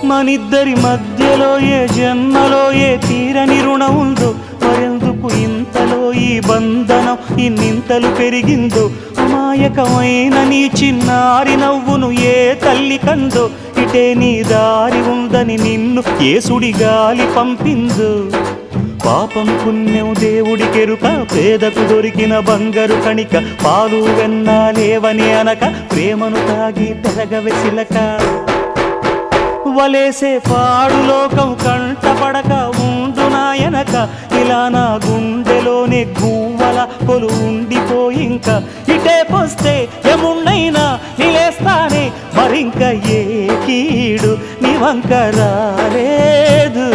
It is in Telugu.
మనిద్దరి మధ్యలో ఏ జన్మలో ఏ తీరని రుణం ఉందో, మరెందుకు ఇంతలో ఈ బంధనం ఇన్నింతలు పెరిగిందో. అమాయకమైన నీ చిన్నారి నవ్వును ఏ తల్లి కందో, ఇటే నీ దారి ఉందని నిన్ను ఏ సుడి గాలి పంపిందో. పాపం పుణ్యం దేవుడికెరుక, పేదకు దొరికిన బంగారు కణిక, పాలు వెన్నాలేవని అనక ప్రేమను తాగి పెరగవెసిలక. వలేసే పాడు లోకం కంటపడక ఉండు నాయనక, ఇలా నా గుండెలోనే గువ్వల కొలు ఉండిపోయింక. ఇటే పోస్తే ఎమున్నైనా నిలేస్తానే, మరింక ఏ కీడు నీ వంక రాలేదు.